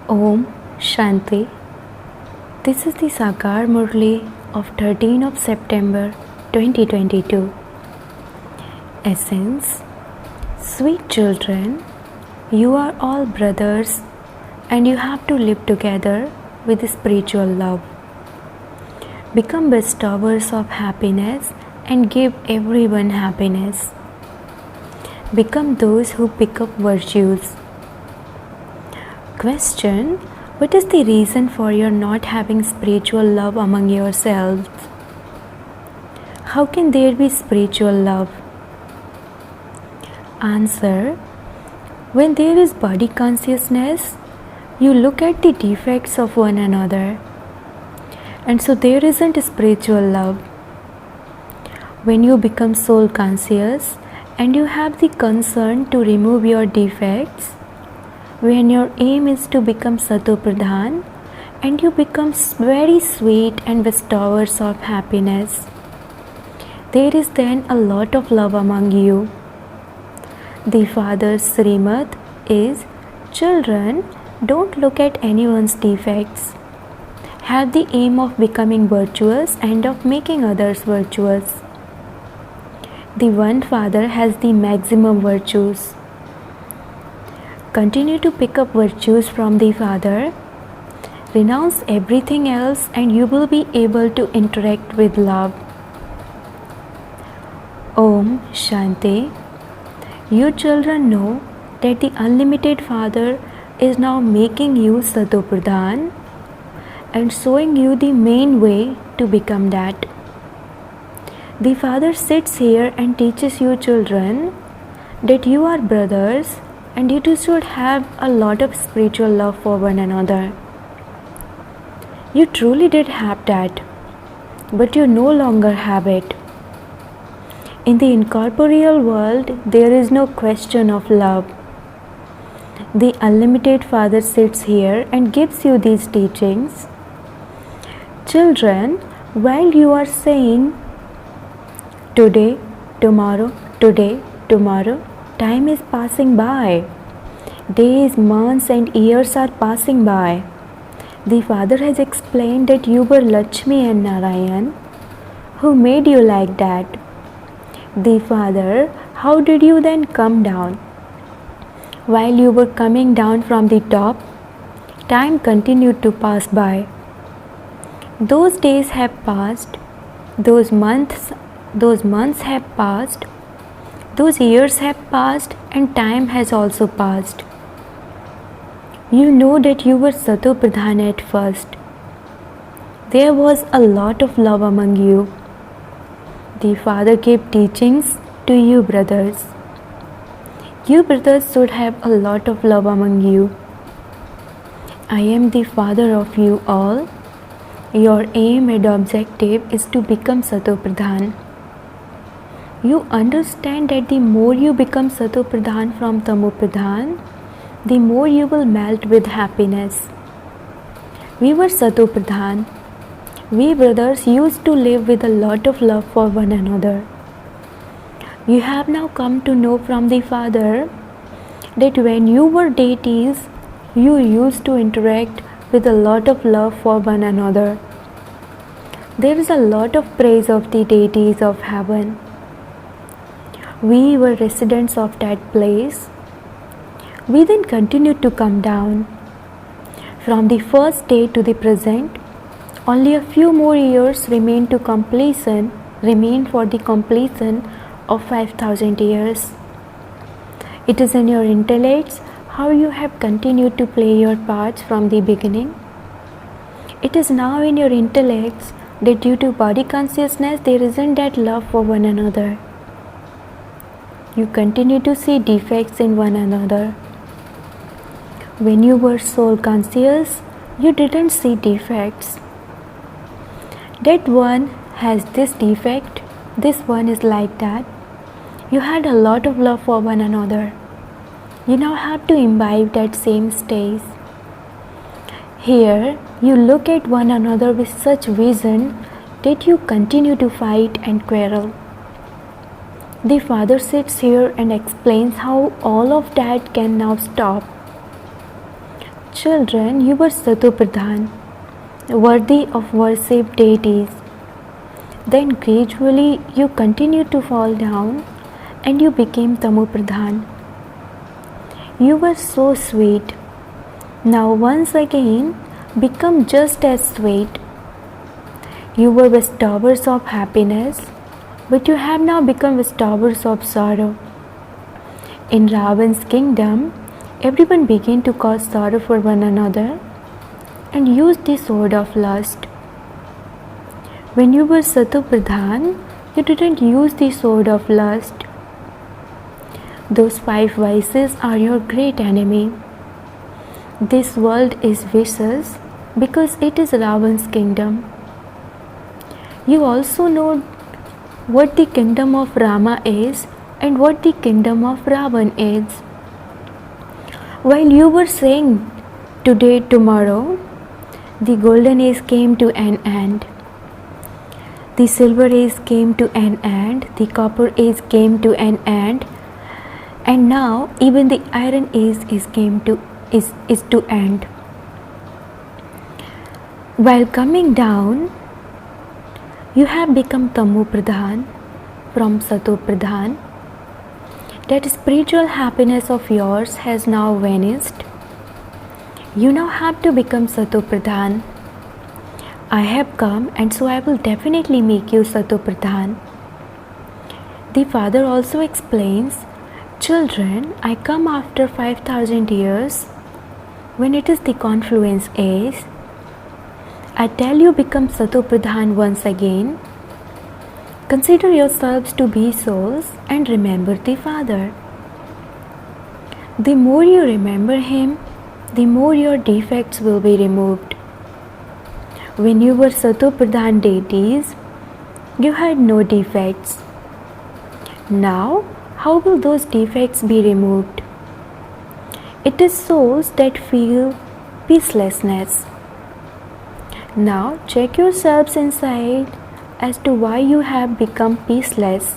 Om Shanti. This is the Sakar Murli of 13 of September 2022. Essence. Sweet children, you are all brothers and you have to live together with spiritual love. Become bestowers of happiness and give everyone happiness. Become those who pick up virtues. Question: what is the reason for your not having spiritual love among yourselves? How can there be spiritual love? Answer: when there is body consciousness, you look at the defects of one another, and so there isn't spiritual love. When you become soul conscious and you have the concern to remove your defects, when your aim is to become Sato-Pradhan and you become very sweet and bestowers of happiness, there is then a lot of love among you. The Father's Srimad is, children, don't look at anyone's defects. Have the aim of becoming virtuous and of making others virtuous. The one Father has the maximum virtues. Continue to pick up virtues from the Father. Renounce everything else and you will be able to interact with love. Om Shanti. You children know that the unlimited Father is now making you Sato-Pradhan and showing you the main way to become that. The Father sits here and teaches you children that you are brothers and you two should have a lot of spiritual love for one another. You truly did have that, but you no longer have it. In the incorporeal world, there is no question of love. The unlimited Father sits here and gives you these teachings. Children, while you are saying today, tomorrow, time is passing by. Days, months and years are passing by. The Father has explained that you were Lakshmi and Narayan who made you like that. The Father, how did you then come down? While you were coming down from the top, time continued to pass by. Those days have passed, those months have passed, those years have passed and time has also passed. You know that you were Sato-Pradhan at first. There was a lot of love among you. The Father gave teachings to you brothers. You brothers should have a lot of love among you. I am the Father of you all. Your aim and objective is to become Sato-Pradhan. You understand that the more you become Sato-Pradhan from Tamo-Pradhan, the more you will melt with happiness. We were Sato-Pradhan. We brothers used to live with a lot of love for one another. You have now come to know from the Father that when you were deities, you used to interact with a lot of love for one another. There is a lot of praise of the deities of heaven. We were residents of that place. We then continued to come down. From the first day to the present, only a few more years remain for the completion of 5,000 years. It is in your intellects how you have continued to play your parts from the beginning. It is now in your intellects that due to body consciousness there isn't that love for one another. You continue to see defects in one another. When you were soul conscious, you didn't see defects. That one has this defect, this one is like that. You had a lot of love for one another. You now have to imbibe that same stage. Here, you look at one another with such vision that you continue to fight and quarrel. The Father sits here and explains how all of that can now stop. Children, you were Satopradhan, worthy of worship deities. Then gradually you continued to fall down and you became Tamopradhan. You were so sweet. Now once again become just as sweet. You were bestowers of happiness, but you have now become bestowers of sorrow. In Ravan's kingdom, everyone began to cause sorrow for one another and used the sword of lust. When you were Satopradhan, you didn't use the sword of lust. Those 5 vices are your great enemy. This world is vicious because it is Ravan's kingdom. You also know what the kingdom of Rama is and what the kingdom of Ravan is. While you were saying today, tomorrow, the golden age came to an end. The silver age came to an end, the copper age came to an end, and now even the iron age is to end. While coming down, you have become Tamu Pradhan from Sato Pradhan. That spiritual happiness of yours has now vanished. You now have to become Sato Pradhan. I have come and so I will definitely make you Sato Pradhan. The father also explains, children, I come after 5,000 years when it is the confluence age. I tell you, become Sato Pradhan once again. Consider yourselves to be souls and remember the Father. The more you remember Him, the more your defects will be removed. When you were Sato Pradhan deities, you had no defects. Now, how will those defects be removed? It is souls that feel peacelessness. Now check yourselves inside as to why you have become peaceless.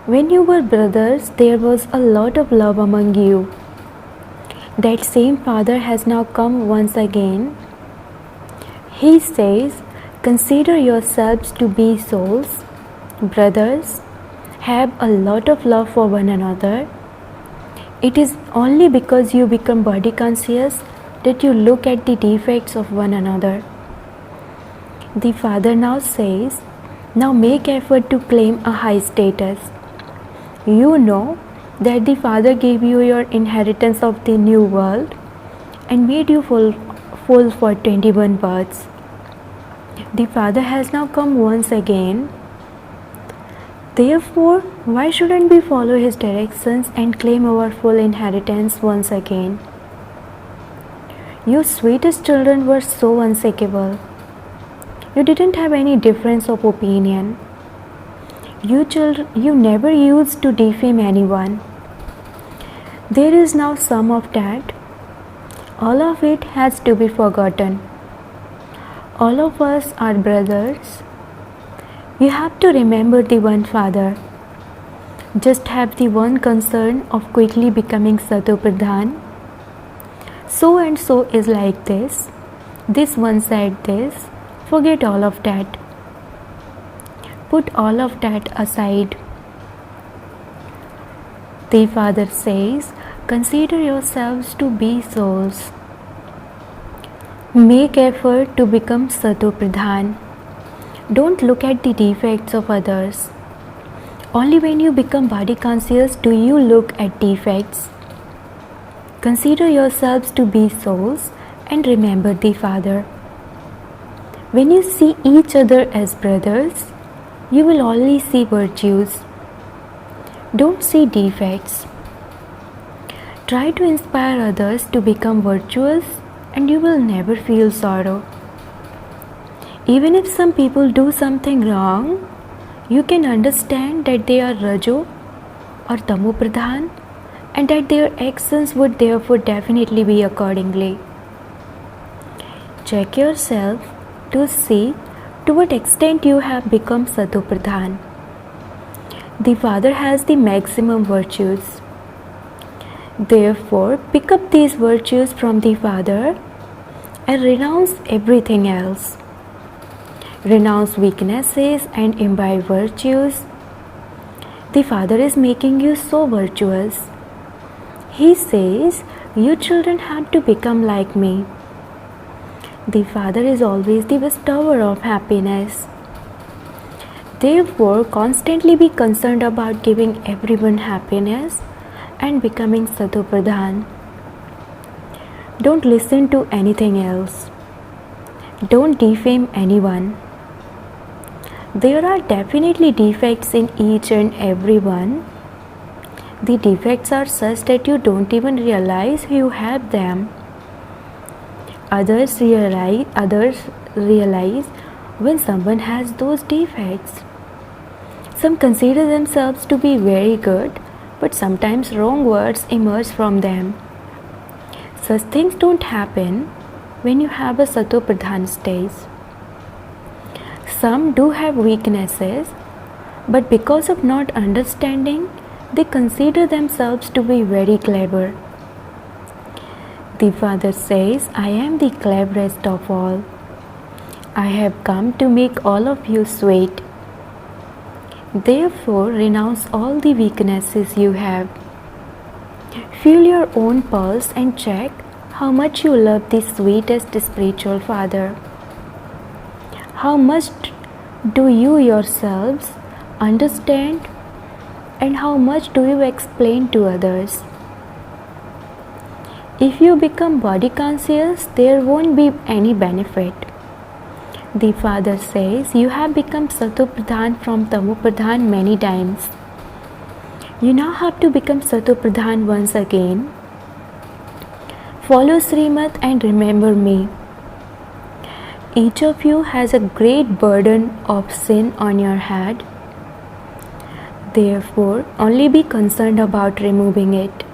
When you were brothers, there was a lot of love among you. That same Father has now come once again. He says, consider yourselves to be souls, brothers, have a lot of love for one another. It is only because you become body conscious that you look at the defects of one another. The Father now says, now make effort to claim a high status. You know that the Father gave you your inheritance of the new world and made you full for 21 births. The Father has now come once again. Therefore, why shouldn't we follow His directions and claim our full inheritance once again? You sweetest children were so unshakable. You didn't have any difference of opinion. You never used to defame anyone. There is now some of that. All of it has to be forgotten. All of us are brothers. You have to remember the one Father. Just have the one concern of quickly becoming Sato Pradhan. So and so is like this. This one said this. Forget all of that. Put all of that aside. The Father says, consider yourselves to be souls. Make effort to become Sato Pradhan. Don't look at the defects of others. Only when you become body conscious do you look at defects. Consider yourselves to be souls and remember the Father. When you see each other as brothers, you will only see virtues. Don't see defects. Try to inspire others to become virtuous and you will never feel sorrow. Even if some people do something wrong, you can understand that they are Rajo or Tamu Pradhan and that their actions would therefore definitely be accordingly. Check yourself to see to what extent you have become Sato Pradhan. The Father has the maximum virtues. Therefore, pick up these virtues from the Father and renounce everything else. Renounce weaknesses and imbibe virtues. The Father is making you so virtuous. He says, you children have to become like me. The Father is always the bestower of happiness. Therefore, constantly be concerned about giving everyone happiness and becoming Satopradhan. Don't listen to anything else. Don't defame anyone. There are definitely defects in each and every one. The defects are such that you don't even realize you have them. Others realize when someone has those defects. Some consider themselves to be very good, but sometimes wrong words emerge from them. Such things don't happen when you have a Satopradhan stage. Some do have weaknesses, but because of not understanding, they consider themselves to be very clever. The Father says, I am the cleverest of all. I have come to make all of you sweet. Therefore, renounce all the weaknesses you have. Feel your own pulse and check how much you love the sweetest spiritual Father. How much do you yourselves understand and how much do you explain to others? If you become body conscious, there won't be any benefit. The Father says, you have become Satopradhan from Tamopradhan many times. You now have to become Satopradhan once again. Follow Srimad and remember me. Each of you has a great burden of sin on your head. Therefore, only be concerned about removing it.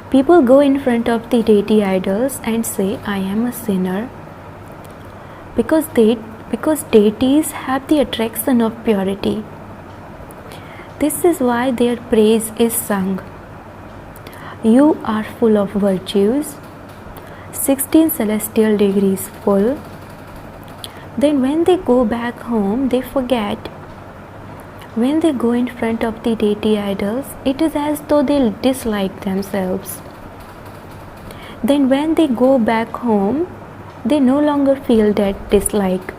People go in front of the deity idols and say, I am a sinner. Because deities have the attraction of purity. This is why their praise is sung. You are full of virtues, 16 celestial degrees full. Then when they go back home, they forget. When they go in front of the deity idols, it is as though they dislike themselves. Then when they go back home, they no longer feel that dislike.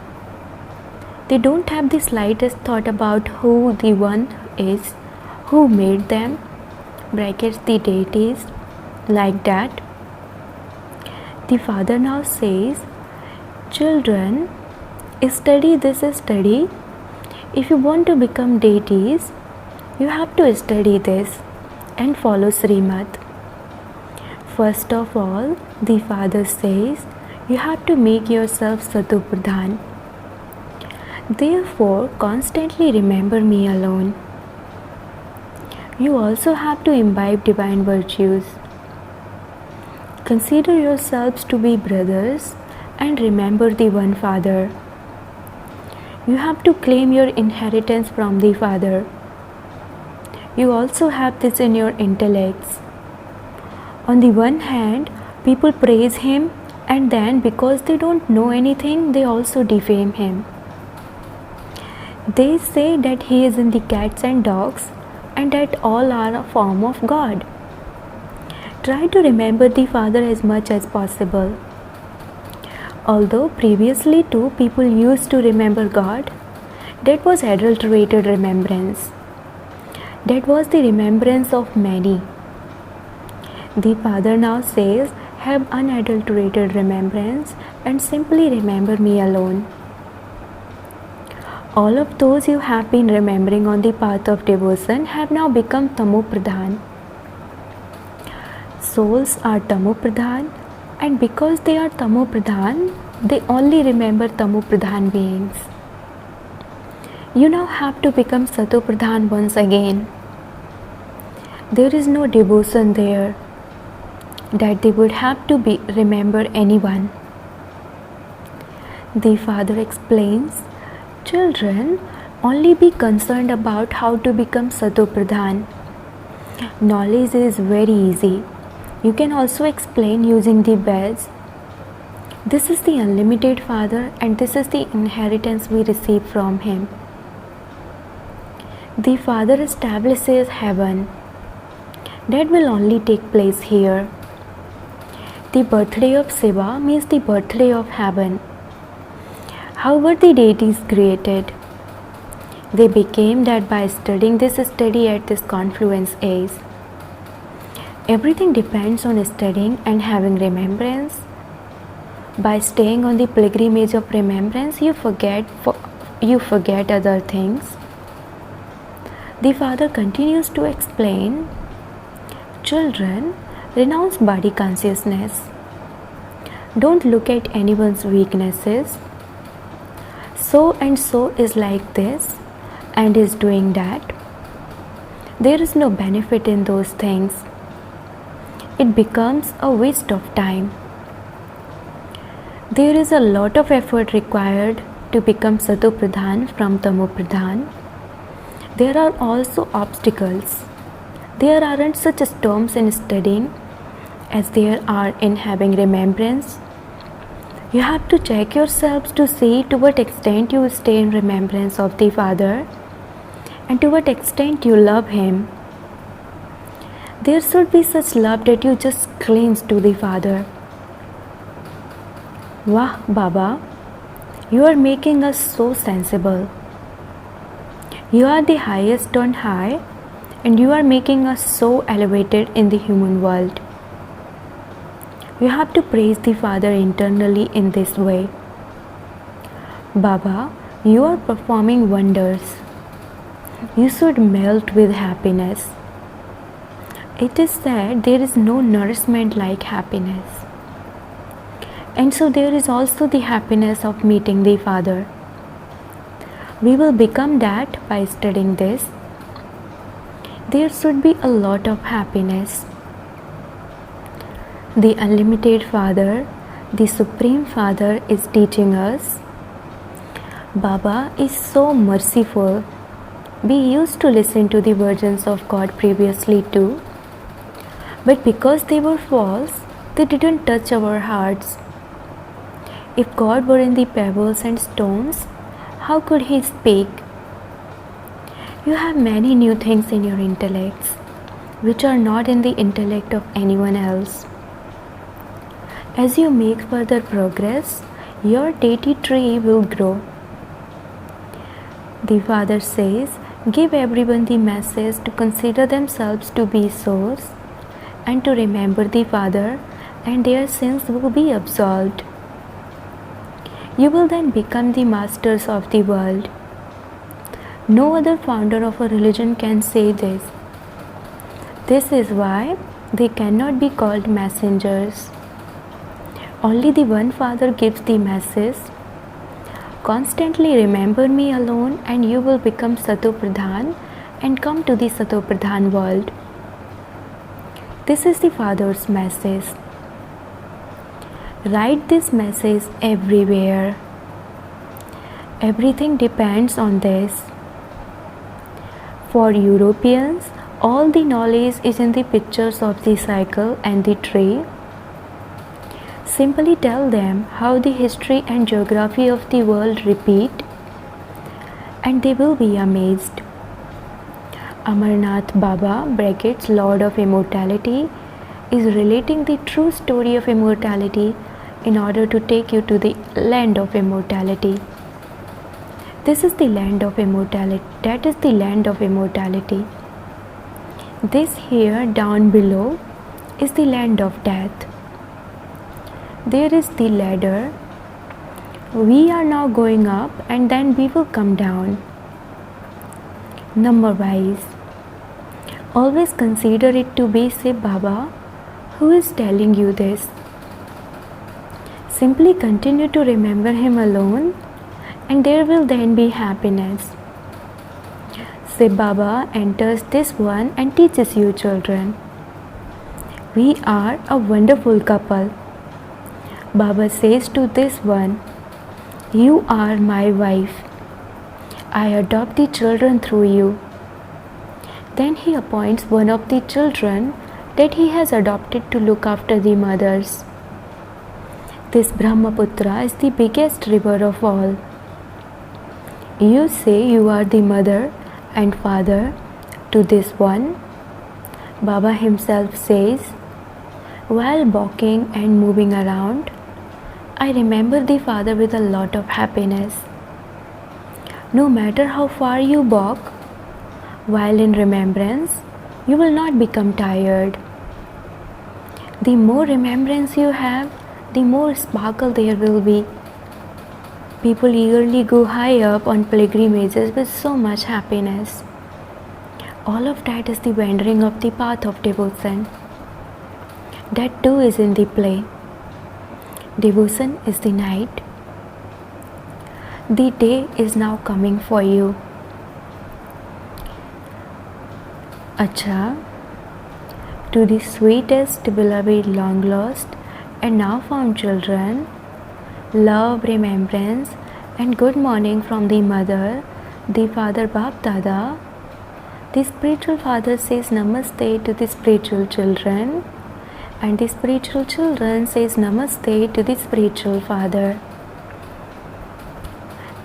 They don't have the slightest thought about who the one is, who made them, brackets the deities, like that. The Father now says, children, study this study. If you want to become deities, you have to study this and follow Srimad. First of all, the Father says, you have to make yourself Satopradhan. Therefore, constantly remember me alone. You also have to imbibe divine virtues. Consider yourselves to be brothers and remember the one Father. You have to claim your inheritance from the Father. You also have this in your intellects. On the one hand, people praise Him, and then because they don't know anything, they also defame Him. They say that He is in the cats and dogs and that all are a form of God. Try to remember the Father as much as possible. Although previously too people used to remember God, that was adulterated remembrance. That was the remembrance of many. The Father now says, have unadulterated remembrance and simply remember me alone. All of those you have been remembering on the path of devotion have now become Tamopradhan. Souls are Tamopradhan, and because they are Tamopradhan, they only remember Tamopradhan beings. You now have to become Satopradhan once again. There is no devotion there that they would have to remember anyone. The Father explains, children, only be concerned about how to become Satopradhan. Knowledge is very easy. You can also explain using the beds. This is the unlimited Father, and this is the inheritance we receive from Him. The Father establishes heaven. That will only take place here. The birthday of Shiva means the birthday of heaven. How were the deities created? They became that by studying this study at this confluence age. Everything depends on studying and having remembrance. By staying on the pilgrimage of remembrance, you forget other things. The Father continues to explain, children, renounce body consciousness. Don't look at anyone's weaknesses. So and so is like this and is doing that. There is no benefit in those things. It becomes a waste of time. There is a lot of effort required to become Sato Pradhan from Tamo Pradhan. There are also obstacles. There aren't such storms in studying as there are in having remembrance. You have to check yourselves to see to what extent you stay in remembrance of the Father and to what extent you love Him. There should be such love that you just cling to the Father. Wah, Baba, you are making us so sensible. You are the highest on high, and you are making us so elevated in the human world. You have to praise the Father internally in this way. Baba, you are performing wonders. You should melt with happiness. It is said there is no nourishment like happiness. And so there is also the happiness of meeting the Father. We will become that by studying this. There should be a lot of happiness. The unlimited Father, the Supreme Father, is teaching us. Baba is so merciful. We used to listen to the versions of God previously too, but because they were false, they didn't touch our hearts. If God were in the pebbles and stones, how could He speak? You have many new things in your intellects, which are not in the intellect of anyone else. As you make further progress, your deity tree will grow. The Father says, give everyone the message to consider themselves to be souls and to remember the Father, and their sins will be absolved. You will then become the masters of the world. No other founder of a religion can say this. This is why they cannot be called messengers. Only the one Father gives the message. Constantly remember me alone and you will become Sato Pradhan and come to the Sato Pradhan world. This is the Father's message. Write this message everywhere. Everything depends on this. For Europeans, all the knowledge is in the pictures of the cycle and the tree. Simply tell them how the history and geography of the world repeat, and they will be amazed. Amarnath Baba, brackets Lord of Immortality, is relating the true story of immortality in order to take you to the land of immortality. This is the land of immortality. That is the land of immortality. This here down below is the land of death. There is the ladder. We are now going up and then we will come down. Number wise. Always consider it to be Shiv Baba who is telling you this. Simply continue to remember him alone and there will then be happiness. Shiv Baba enters this one and teaches you children. We are a wonderful couple. Baba says to this one, you are my wife. I adopt the children through you. Then he appoints one of the children that he has adopted to look after the mothers. This Brahmaputra is the biggest river of all. You say you are the mother and father to this one. Baba himself says, while walking and moving around, I remember the father with a lot of happiness. No matter how far you walk, while in remembrance, you will not become tired. The more remembrance you have, the more sparkle there will be. People eagerly go high up on pilgrimages with so much happiness. All of that is the wandering of the path of devotion. That too is in the play. Devotion is the night. The day is now coming for you. Acha, to the sweetest beloved long lost and now found children, love, remembrance and good morning from the mother, the father Bap Dada. The spiritual father says Namaste to the spiritual children, and the spiritual children says Namaste to the spiritual father.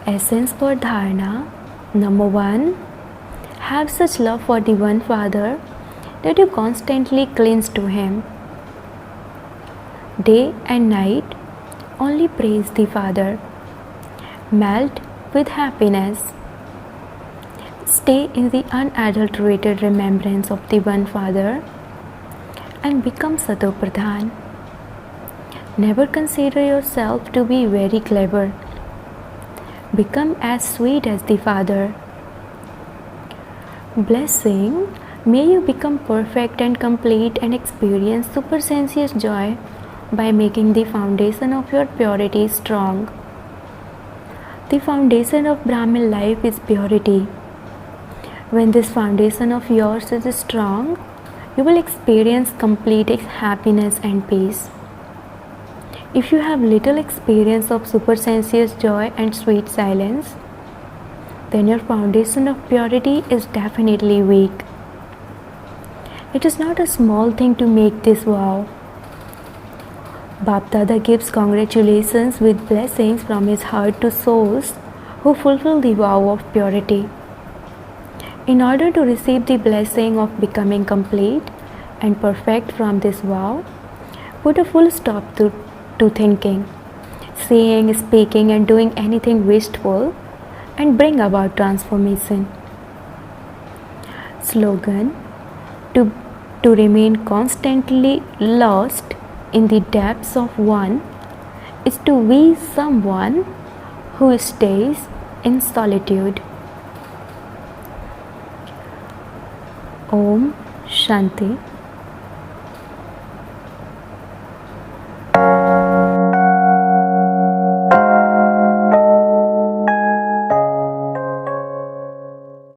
Essence for Dharana. Number 1. Have such love for the one Father that you constantly cling to Him. Day and night, only praise the Father. Melt with happiness. Stay in the unadulterated remembrance of the one Father and become Sato Pradhan. Never consider yourself to be very clever. Become as sweet as the Father. Blessing, may you become perfect and complete and experience supersensuous joy by making the foundation of your purity strong. The foundation of Brahmin life is purity. When this foundation of yours is strong, you will experience complete happiness and peace. If you have little experience of supersensuous joy and sweet silence, then your foundation of purity is definitely weak. It is not a small thing to make this vow. Bap Dada gives congratulations with blessings from his heart to souls who fulfill the vow of purity. In order to receive the blessing of becoming complete and perfect from this vow, put a full stop to thinking, saying, speaking and doing anything wasteful and bring about transformation. Slogan: to remain constantly lost in the depths of one is to be someone who stays in solitude. Om Shanti.